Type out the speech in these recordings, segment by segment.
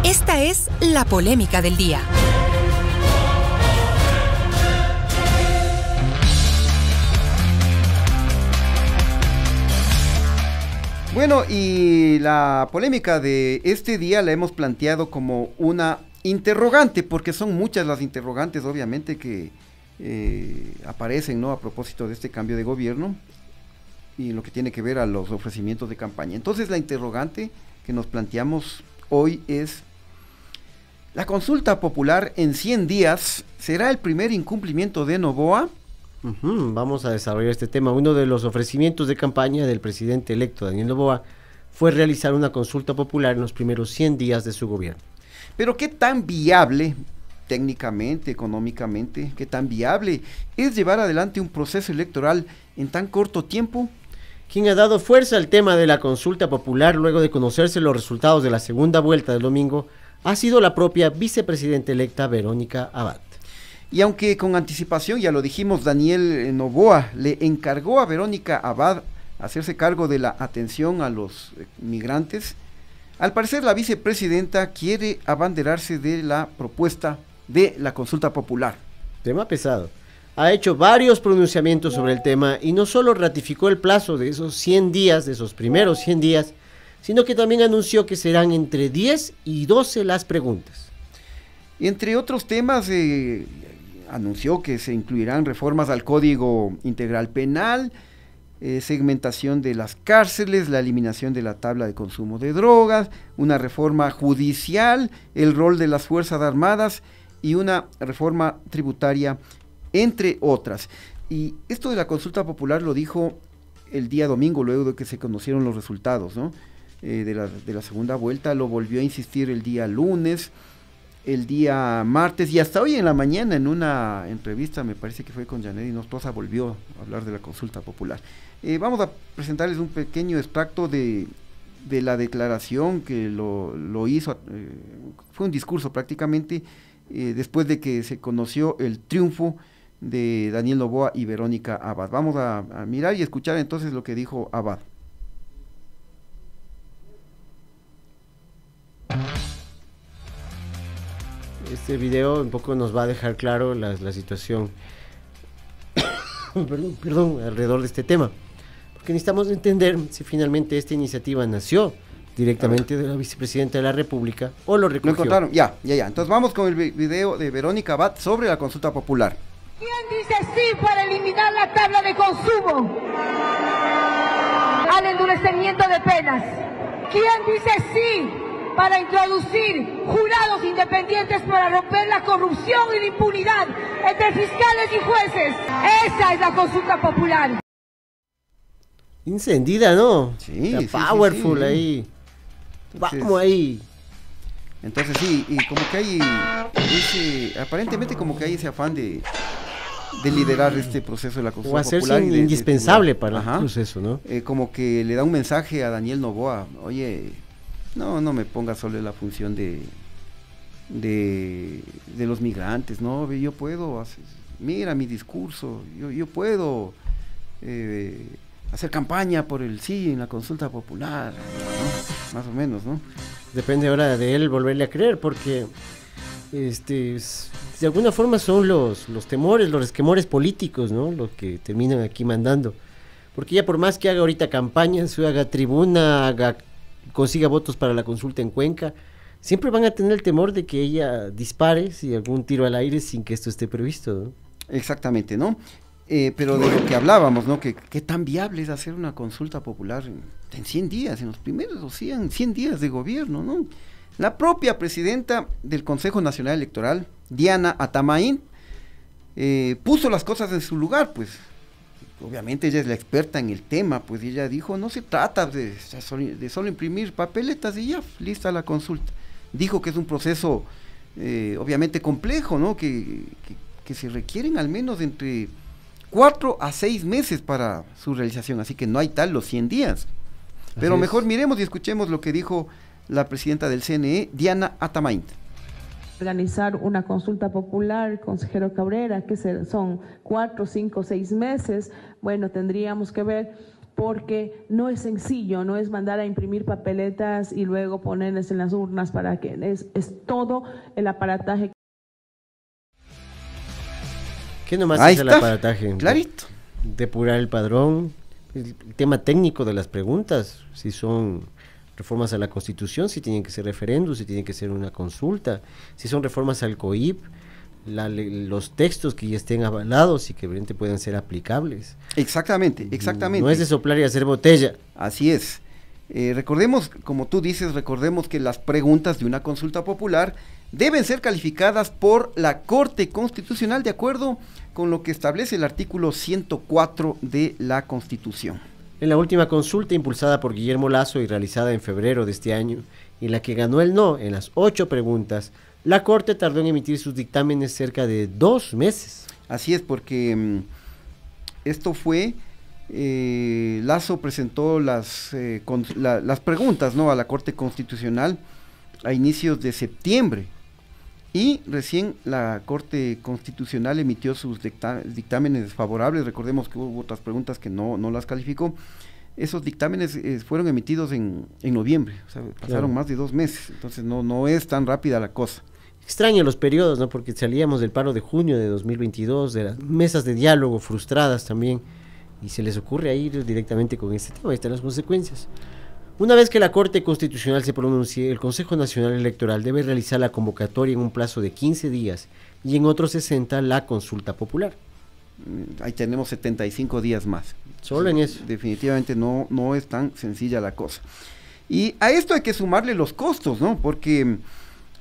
Esta es la polémica del día. Bueno, y la polémica de este día la hemos planteado como una interrogante, porque son muchas las interrogantes, obviamente, que aparecen, ¿no?, a propósito de este cambio de gobierno y lo que tiene que ver a los ofrecimientos de campaña. Entonces, la interrogante que nos planteamos hoy es: ¿la consulta popular en 100 días será el primer incumplimiento de Noboa? Vamos a desarrollar este tema. Uno de los ofrecimientos de campaña del presidente electo Daniel Noboa fue realizar una consulta popular en los primeros 100 días de su gobierno. Pero ¿qué tan viable, técnicamente, económicamente, qué tan viable es llevar adelante un proceso electoral en tan corto tiempo? Quien ha dado fuerza al tema de la consulta popular luego de conocerse los resultados de la segunda vuelta del domingo ha sido la propia vicepresidenta electa Verónica Abad. Y aunque con anticipación, ya lo dijimos, Daniel Noboa le encargó a Verónica Abad hacerse cargo de la atención a los migrantes, al parecer la vicepresidenta quiere abanderarse de la propuesta de la consulta popular. Tema pesado. Ha hecho varios pronunciamientos sobre el tema y no solo ratificó el plazo de esos 100 días, de esos primeros 100 días, sino que también anunció que serán entre 10 y 12 las preguntas. Entre otros temas, anunció que se incluirán reformas al Código Integral Penal, segmentación de las cárceles, la eliminación de la tabla de consumo de drogas, una reforma judicial, el rol de las Fuerzas Armadas y una reforma tributaria, entre otras. Y esto de la consulta popular lo dijo el día domingo, luego de que se conocieron los resultados, ¿no?, de la segunda vuelta. Lo volvió a insistir el día lunes, el día martes, y hasta hoy en la mañana en una entrevista, me parece que fue con Janet Nostroza, volvió a hablar de la consulta popular. Vamos a presentarles un pequeño extracto de la declaración que lo hizo, fue un discurso prácticamente, después de que se conoció el triunfo de Daniel Noboa y Verónica Abad. Vamos a mirar y escuchar entonces lo que dijo Abad. Este video un poco nos va a dejar claro la situación perdón, alrededor de este tema, porque necesitamos entender si finalmente esta iniciativa nació directamente de la vicepresidenta de la República o lo recogió. Lo encontraron, ya. Entonces vamos con el video de Verónica Abad sobre la consulta popular. ¿Quién dice sí para eliminar la tabla de consumo al endurecimiento de penas? ¿Quién dice sí para introducir jurados independientes para romper la corrupción y la impunidad entre fiscales y jueces? Esa es la consulta popular. Encendida, ¿no? Sí, powerful, sí. Ahí. Entonces, vamos ahí. Entonces sí, y como que hay aparentemente como que hay ese afán de liderar este proceso de la consulta o hacerse popular. indispensable para el proceso, ¿no? Como que le da un mensaje a Daniel Noboa: oye, no me pongas solo en la función de los migrantes, no, yo puedo, mira mi discurso, yo puedo hacer campaña por el sí en la consulta popular, ¿no? Más o menos, ¿no? Depende ahora de él volverle a creer, porque de alguna forma son los temores, los resquemores políticos, ¿no?, los que terminan aquí mandando, porque ya por más que haga ahorita campaña, se haga tribuna, consiga votos para la consulta en Cuenca, siempre van a tener el temor de que ella dispare si algún tiro al aire sin que esto esté previsto, ¿no? Exactamente, ¿no? Pero de lo que hablábamos, ¿no?, que qué tan viable es hacer una consulta popular en 100 días, en los primeros 100 días de gobierno, ¿no? La propia presidenta del Consejo Nacional Electoral, Diana Atamaín, puso las cosas en su lugar, pues. Obviamente ella es la experta en el tema, pues ella dijo: no se trata de solo imprimir papeletas y ya, lista la consulta. Dijo que es un proceso obviamente complejo, ¿no?, que se requieren al menos entre 4 a 6 meses para su realización, así que no hay tal los 100 días. Pero Así mejor es. miremos y escuchemos lo que dijo la presidenta del CNE, Diana Atamaín. Organizar una consulta popular, consejero Cabrera, que son 4, 5, 6 meses. Bueno, tendríamos que ver porque no es sencillo, no es mandar a imprimir papeletas y luego ponerlas en las urnas para que es todo el aparataje. ¿Qué nomás Ahí es el está, aparataje? clarito. Depurar el padrón, el tema técnico de las preguntas, si son reformas a la Constitución, si tienen que ser referendos, si tienen que ser una consulta, si son reformas al COIP, los textos que ya estén avalados y que realmente puedan ser aplicables. Exactamente, exactamente. No es de soplar y hacer botella. Así es. Recordemos, como tú dices, recordemos que las preguntas de una consulta popular deben ser calificadas por la Corte Constitucional de acuerdo con lo que establece el artículo 104 de la Constitución. En la última consulta impulsada por Guillermo Lasso y realizada en febrero de este año, en la que ganó el no en las 8 preguntas, la Corte tardó en emitir sus dictámenes cerca de 2 meses. Así es, porque esto fue, Lasso presentó las preguntas, ¿no?, a la Corte Constitucional a inicios de septiembre, y recién la Corte Constitucional emitió sus dictámenes favorables. Recordemos que hubo otras preguntas que no las calificó. Esos dictámenes fueron emitidos en noviembre, o sea, pasaron más de 2 meses, entonces no es tan rápida la cosa. Extraño los periodos, ¿no? Porque salíamos del paro de junio de 2022, de las mesas de diálogo frustradas también, y se les ocurre ir directamente con este tema. Ahí están las consecuencias. Una vez que la Corte Constitucional se pronuncie, el Consejo Nacional Electoral debe realizar la convocatoria en un plazo de 15 días y en otros 60 la consulta popular. Ahí tenemos 75 días más. Solo en eso. Definitivamente no es tan sencilla la cosa. Y a esto hay que sumarle los costos, ¿no? Porque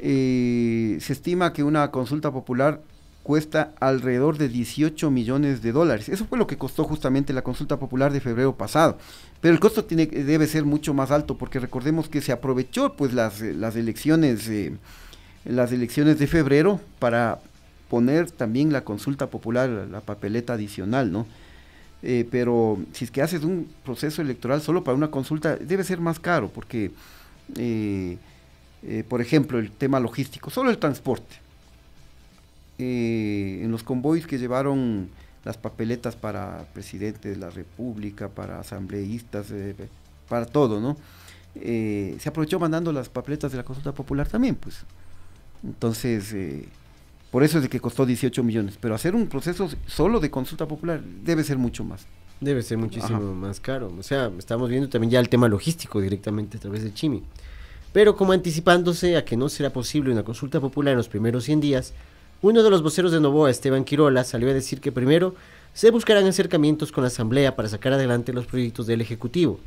se estima que una consulta popular cuesta alrededor de $18 millones. Eso fue lo que costó justamente la consulta popular de febrero pasado. Pero el costo debe ser mucho más alto, porque recordemos que se aprovechó pues las elecciones de febrero para poner también la consulta popular, la papeleta adicional, ¿no? Pero si es que haces un proceso electoral solo para una consulta, debe ser más caro, porque, por ejemplo, el tema logístico, solo el transporte. En los convoys que llevaron las papeletas para presidente de la República, para asambleístas, para todo, ¿no? Se aprovechó mandando las papeletas de la consulta popular también, pues. Entonces, por eso es de que costó 18 millones, pero hacer un proceso solo de consulta popular debe ser mucho más. Debe ser muchísimo Ajá. más caro. O sea, estamos viendo también ya el tema logístico directamente a través de Chimi. Pero como anticipándose a que no será posible una consulta popular en los primeros 100 días, uno de los voceros de Novoa, Esteban Quirola, salió a decir que primero se buscarán acercamientos con la Asamblea para sacar adelante los proyectos del Ejecutivo,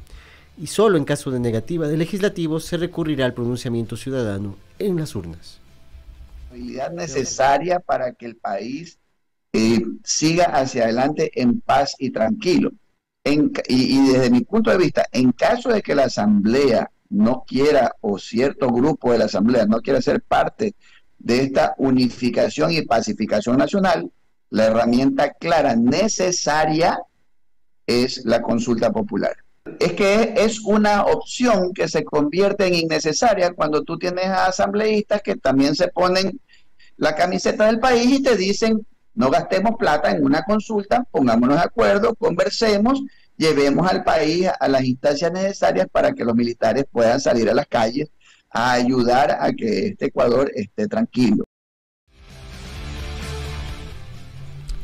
y solo en caso de negativa del Legislativo se recurrirá al pronunciamiento ciudadano en las urnas. Habilidad necesaria para que el país siga hacia adelante en paz y tranquilo. Y desde mi punto de vista, en caso de que la Asamblea no quiera, o cierto grupo de la Asamblea no quiera ser parte de esta unificación y pacificación nacional, la herramienta clara necesaria es la consulta popular. Es que es una opción que se convierte en innecesaria cuando tú tienes a asambleístas que también se ponen la camiseta del país y te dicen: no gastemos plata en una consulta, pongámonos de acuerdo, conversemos, llevemos al país a las instancias necesarias para que los militares puedan salir a las calles a ayudar a que este Ecuador esté tranquilo.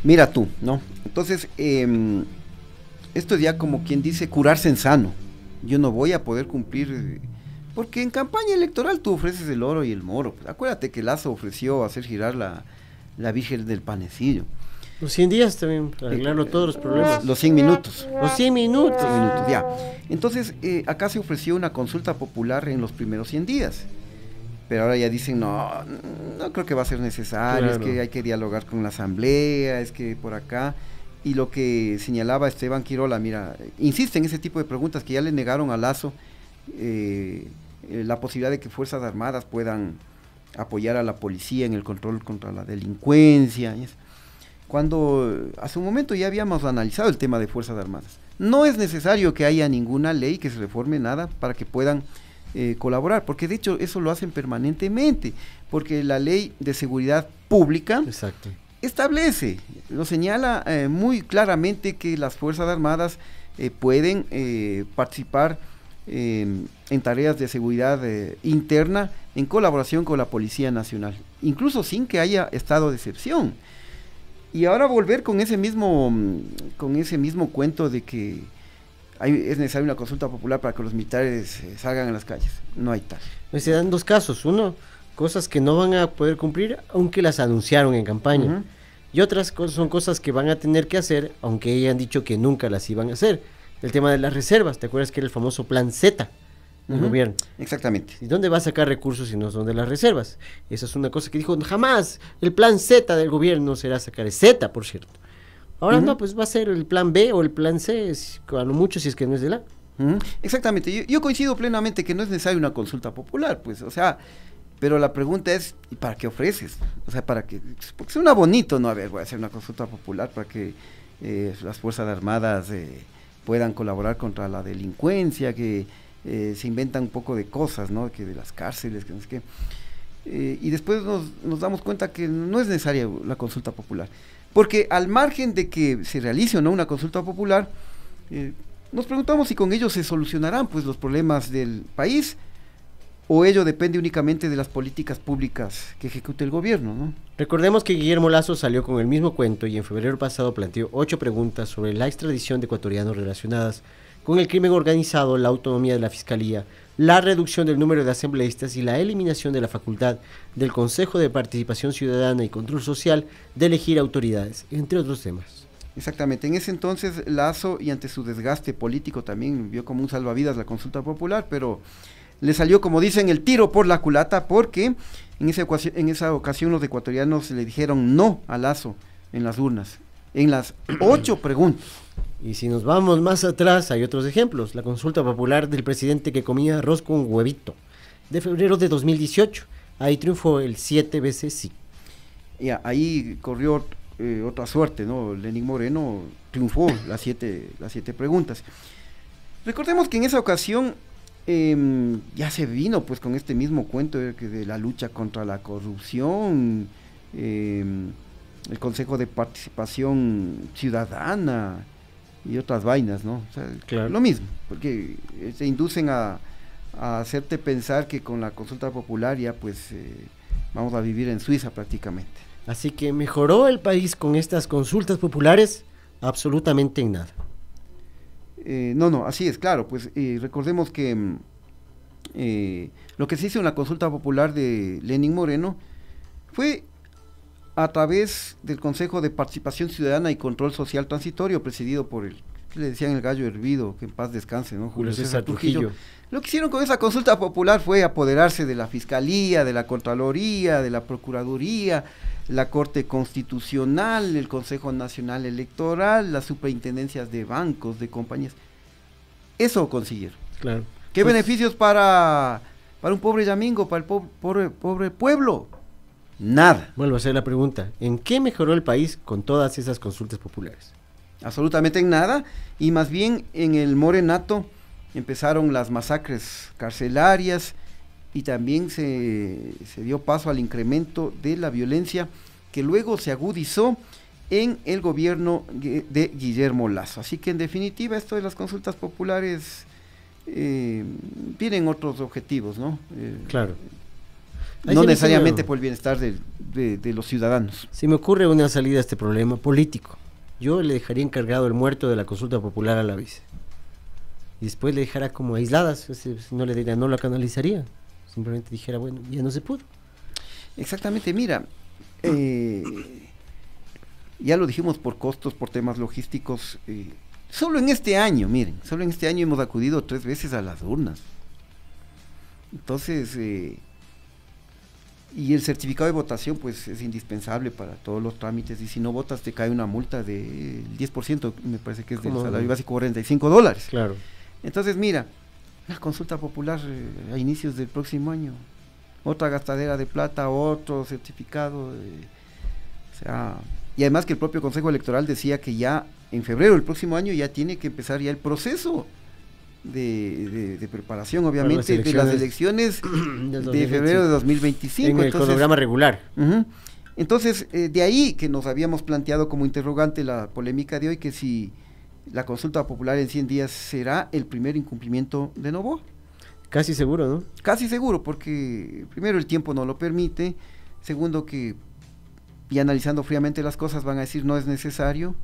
Mira tú, ¿no? Entonces, esto es ya como quien dice curarse en sano. Yo no voy a poder cumplir, porque en campaña electoral tú ofreces el oro y el moro. Acuérdate que Lasso ofreció hacer girar la Virgen del Panecillo. Los 100 días también, para arreglarlo todos los problemas. Los 100 minutos. Los 100 minutos. 100 minutos, ya. Entonces, acá se ofreció una consulta popular en los primeros 100 días. Pero ahora ya dicen, no creo que va a ser necesario, claro. Es que hay que dialogar con la Asamblea, es que por acá. Y lo que señalaba Esteban Quirola, mira, insiste en ese tipo de preguntas que ya le negaron a Lasso la posibilidad de que Fuerzas Armadas puedan apoyar a la policía en el control contra la delincuencia. Cuando hace un momento ya habíamos analizado el tema de Fuerzas Armadas. No es necesario que haya ninguna ley que se reforme, nada, para que puedan colaborar, porque de hecho eso lo hacen permanentemente, porque la Ley de Seguridad Pública Exacto. establece, lo señala muy claramente, que las Fuerzas Armadas pueden participar en tareas de seguridad interna en colaboración con la Policía Nacional, incluso sin que haya estado de excepción. Y ahora volver con ese mismo cuento de que es necesaria una consulta popular para que los militares salgan a las calles. No hay tal. Se dan dos casos. Uno, cosas que no van a poder cumplir aunque las anunciaron en campaña. Y otras cosas son cosas que van a tener que hacer aunque hayan dicho que nunca las iban a hacer. El tema de las reservas, ¿te acuerdas que era el famoso plan Z del gobierno? Exactamente. ¿Y dónde va a sacar recursos si no son de las reservas? Esa es una cosa que dijo, jamás el plan Z del gobierno será sacar, es Z, por cierto. Ahora no, pues va a ser el plan B o el plan C, a lo mucho si es que no es de la. Exactamente, yo coincido plenamente que no es necesaria una consulta popular, pues, o sea, pero la pregunta es, ¿y para qué ofreces? O sea, para qué, porque suena bonito, ¿no? A ver, voy a hacer una consulta popular para que las Fuerzas Armadas puedan colaborar contra la delincuencia, que se inventan un poco de cosas, ¿no? Que de las cárceles, que no sé qué. Y después nos damos cuenta que no es necesaria la consulta popular. Porque al margen de que se realice o no una consulta popular, nos preguntamos si con ello se solucionarán pues los problemas del país, o ello depende únicamente de las políticas públicas que ejecute el gobierno, ¿no? Recordemos que Guillermo Lasso salió con el mismo cuento y en febrero pasado planteó 8 preguntas sobre la extradición de ecuatorianos relacionadas con el crimen organizado, la autonomía de la Fiscalía, la reducción del número de asambleístas y la eliminación de la facultad del Consejo de Participación Ciudadana y Control Social de elegir autoridades, entre otros temas. Exactamente, en ese entonces Lasso, y ante su desgaste político también vio como un salvavidas la consulta popular, pero le salió, como dicen, el tiro por la culata, porque en esa ocasión los ecuatorianos le dijeron no a Lasso en las urnas, en las 8 preguntas. Y si nos vamos más atrás, hay otros ejemplos. La consulta popular del presidente que comía arroz con huevito, de febrero de 2018. Ahí triunfó el 7 veces sí. Y ahí corrió otra suerte, ¿no? Lenín Moreno triunfó las siete preguntas. Recordemos que en esa ocasión ya se vino pues con este mismo cuento de la lucha contra la corrupción, el Consejo de Participación Ciudadana y otras vainas, ¿no? O sea, claro, lo mismo, porque te inducen a hacerte pensar que con la consulta popular ya pues vamos a vivir en Suiza prácticamente. Así que mejoró el país con estas consultas populares, absolutamente en nada. No, así es, claro, pues recordemos que lo que se hizo en la consulta popular de Lenín Moreno fue a través del Consejo de Participación Ciudadana y Control Social Transitorio, presidido por le decían el gallo hervido, que en paz descanse, ¿no? Julio César Trujillo. Lo que hicieron con esa consulta popular fue apoderarse de la Fiscalía, de la Contraloría, de la Procuraduría, la Corte Constitucional, el Consejo Nacional Electoral, las superintendencias de bancos, de compañías. Eso consiguieron. Claro. ¿Qué beneficios para un pobre yamingo, para el pobre pueblo? Nada. Vuelvo a hacer la pregunta, ¿en qué mejoró el país con todas esas consultas populares? Absolutamente en nada, y más bien en el morenato empezaron las masacres carcelarias y también se dio paso al incremento de la violencia que luego se agudizó en el gobierno de Guillermo Lasso. Así que en definitiva esto de las consultas populares tienen otros objetivos, ¿no? Claro. No necesariamente por el bienestar de los ciudadanos. Se me ocurre una salida a este problema político. Yo le dejaría encargado el muerto de la consulta popular a la vice. Y después le dejara como aisladas, no le diría, no la canalizaría. Simplemente dijera, bueno, ya no se pudo. Exactamente, mira, ya lo dijimos por costos, por temas logísticos. Solo en este año, miren, solo en este año hemos acudido 3 veces a las urnas. Entonces, y el certificado de votación pues es indispensable para todos los trámites, y si no votas te cae una multa del 10%, me parece que es del salario básico, $45. Claro. Entonces mira, la consulta popular a inicios del próximo año, otra gastadera de plata, otro certificado, o sea, y además que el propio Consejo Electoral decía que ya en febrero del próximo año ya tiene que empezar ya el proceso de preparación, obviamente, de las elecciones de febrero de 2025. En el cronograma regular. Entonces, de ahí que nos habíamos planteado como interrogante la polémica de hoy, que si la consulta popular en 100 días será el primer incumplimiento de Novoa. Casi seguro, ¿no? Casi seguro, porque primero el tiempo no lo permite, segundo que, y analizando fríamente las cosas, van a decir no es necesario,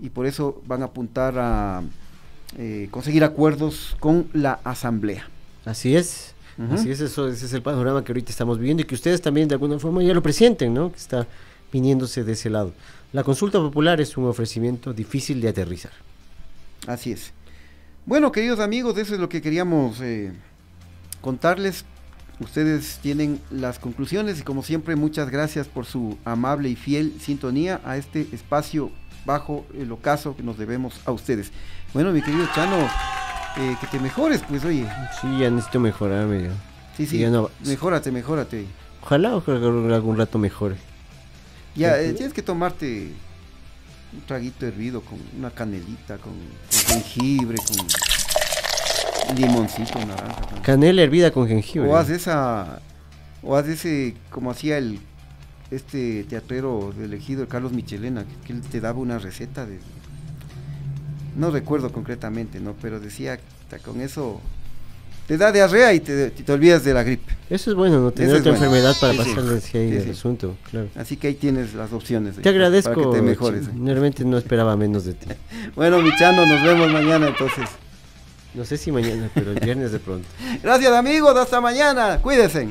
y por eso van a apuntar a conseguir acuerdos con la Asamblea. Así es. Así es, ese es el panorama que ahorita estamos viviendo y que ustedes también de alguna forma ya lo presienten, ¿no? Que está viniéndose de ese lado. La consulta popular es un ofrecimiento difícil de aterrizar. Así es. Bueno, queridos amigos, eso es lo que queríamos contarles. Ustedes tienen las conclusiones y como siempre muchas gracias por su amable y fiel sintonía a este espacio bajo el ocaso que nos debemos a ustedes. Bueno, mi querido Chano, que te mejores, pues, oye. Sí, ya necesito mejorarme. Ya. Sí, no, mejórate. Ojalá algún rato mejore. Ya, tienes que tomarte un traguito hervido con una canelita, con jengibre, con limoncito, naranja. Canela hervida con jengibre. O haz ese, como hacía este teatrero del Ejido, el Carlos Michelena, que él te daba una receta de... No recuerdo concretamente, ¿no? Pero decía, con eso te da diarrea y te olvidas de la gripe. Eso es bueno, no tener otra enfermedad para pasarle ahí el sí. asunto, claro. Así que ahí tienes las opciones. Te agradezco, para que te mejores. Realmente no esperaba menos de ti. Bueno, mi Chano, nos vemos mañana entonces. No sé si mañana, pero el viernes de pronto. Gracias amigos, hasta mañana, cuídense.